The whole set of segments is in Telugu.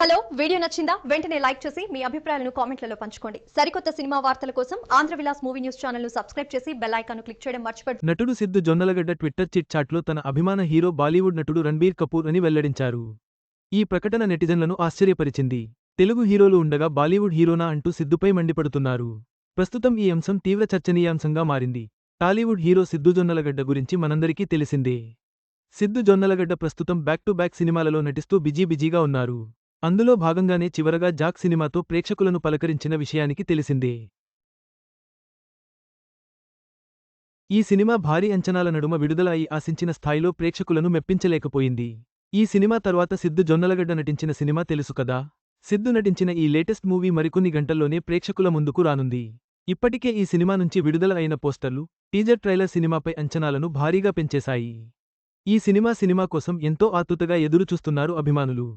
హలో వీడియో నచ్చిందా వెంటనే లైక్ చేసి మీ అభిప్రాయాలను కామెంట్లలో పంచుకోండి సరికొత్త సినిమా వార్తల కోసం ఆంధ్రవిలాస్ మూవీ న్యూస్ ఛానల్ ను సబ్స్క్రైబ్ చేసి బెల్ ఐకాన్ ను క్లిక్ చేయడం మర్చిపోవద్దు నటుడు సిద్దు జొన్నలగడ్డ ట్విట్టర్ చిట్ చాట్లో తన అభిమాన హీరో బాలీవుడ్ నటుడు రణబీర్ కపూర్ అని వెల్లడించారు. ఈ ప్రకటన నెటిజన్లను ఆశ్చర్యపరిచింది. తెలుగు హీరోలు ఉండగా బాలీవుడ్ హీరోనా అంటూ సిద్దుపై మండిపడుతున్నారు. ప్రస్తుతం ఈ అంశం తీవ్ర చర్చనీయాంశంగా మారింది. టాలీవుడ్ హీరో సిద్దు జొన్నలగడ్డ గురించి మనందరికీ తెలిసిందే. సిద్దు జొన్నలగడ్డ ప్రస్తుతం బ్యాక్ టు బ్యాక్ సినిమాలలో నటిస్తూ బిజీగా ఉన్నారు. అందులో భాగంగానే చివరగా జాక్ సినిమాతో ప్రేక్షకులను పలకరించిన విషయానికి తెలిసిందే. ఈ సినిమా భారీ అంచనాల నడుమ విడుదల అయి ఆశించిన స్థాయిలో ప్రేక్షకులను మెప్పించలేకపోయింది. ఈ సినిమా తర్వాత సిద్దు జొన్నలగడ్డ నటించిన సినిమా తెలుసు కదా. సిద్దు నటించిన ఈ లేటెస్ట్ మూవీ మరికొన్ని గంటల్లోనే ప్రేక్షకుల ముందుకు రానుంది. ఇప్పటికే ఈ సినిమా నుంచి విడుదల అయిన పోస్టర్లు, టీజర్ ట్రైలర్ సినిమాపై అంచనాలను భారీగా పెంచేశాయి. ఈ సినిమా కోసం ఎంతో ఆతృతగా ఎదురుచూస్తున్నారు అభిమానులు.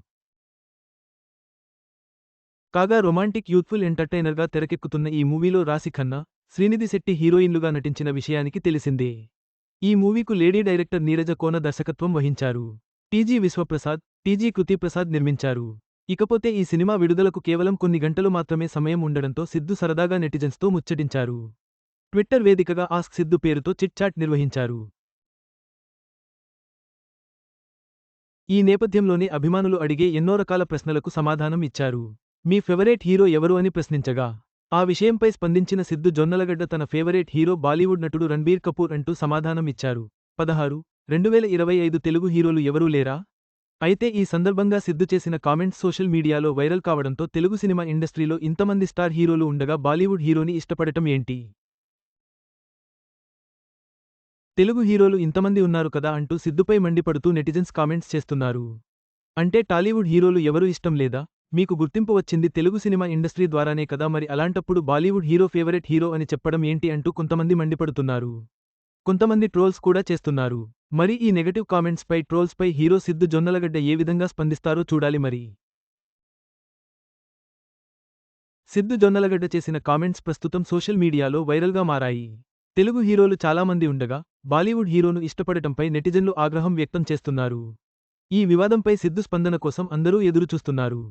కాగా రొమాంటిక్ యూత్ఫుల్ ఎంటర్టైనర్గా తెరకెక్కుతున్న ఈ మూవీలో రాశి ఖన్నా, శ్రీనిధి శెట్టి హీరోయిన్లుగా నటించిన విషయానికి తెలిసిందే. ఈ మూవీకు లేడీ డైరెక్టర్ నీరజ కోన దర్శకత్వం వహించారు. టీజీ విశ్వప్రసాద్, టీజీ కృతిప్రసాద్ నిర్మించారు. ఇకపోతే ఈ సినిమా విడుదలకు కేవలం కొన్ని గంటలు మాత్రమే సమయం ఉండడంతో సిద్దు సరదాగా నెటిజన్స్తో ముచ్చటించారు. ట్విట్టర్ వేదికగా ఆస్క్ సిద్దు పేరుతో చిట్ చాట్ నిర్వహించారు. ఈ నేపథ్యంలోనే అభిమానులు అడిగే ఎన్నో రకాల ప్రశ్నలకు సమాధానం ఇచ్చారు. మీ ఫేవరెట్ హీరో ఎవరు అని ప్రశ్నించగా, ఆ విషయంపై స్పందించిన సిద్దు జొన్నలగడ్డ తన ఫేవరెట్ హీరో బాలీవుడ్ నటుడు రణబీర్ కపూర్ అంటూ సమాధానం ఇచ్చారు. 16/2025 తెలుగు హీరోలు ఎవరూ లేరా? అయితే ఈ సందర్భంగా సిద్దు చేసిన కామెంట్స్ సోషల్ మీడియాలో వైరల్ కావడంతో తెలుగు సినిమా ఇండస్ట్రీలో ఇంతమంది స్టార్ హీరోలు ఉండగా బాలీవుడ్ హీరోని ఇష్టపడటం ఏంటి? తెలుగు హీరోలు ఇంతమంది ఉన్నారు కదా అంటూ సిద్దుపై మండిపడుతూ నెటిజన్స్ కామెంట్స్ చేస్తున్నారు. అంటే టాలీవుడ్ హీరోలు ఎవరు ఇష్టం లేదా? మీకు గుర్తింపు వచ్చింది తెలుగు సినిమా ఇండస్ట్రీ ద్వారానే కదా, మరి అలాంటప్పుడు బాలీవుడ్ హీరో ఫేవరెట్ హీరో అని చెప్పడం ఏంటి అంటూ కొంతమంది మండిపడుతున్నారు. కొంతమంది ట్రోల్స్ కూడా చేస్తున్నారు. మరి ఈ నెగటివ్ కామెంట్స్పై ట్రోల్స్పై హీరో సిద్దు జొన్నలగడ్డ ఏ విధంగా స్పందిస్తారో చూడాలి మరి. సిద్దు జొన్నలగడ్డ చేసిన కామెంట్స్ ప్రస్తుతం సోషల్ మీడియాలో వైరల్గా మారాయి. తెలుగు హీరోలు చాలామంది ఉండగా బాలీవుడ్ హీరోను ఇష్టపడటంపై నెటిజన్లు ఆగ్రహం వ్యక్తం చేస్తున్నారు. ఈ వివాదంపై సిద్దు స్పందన కోసం అందరూ ఎదురుచూస్తున్నారు.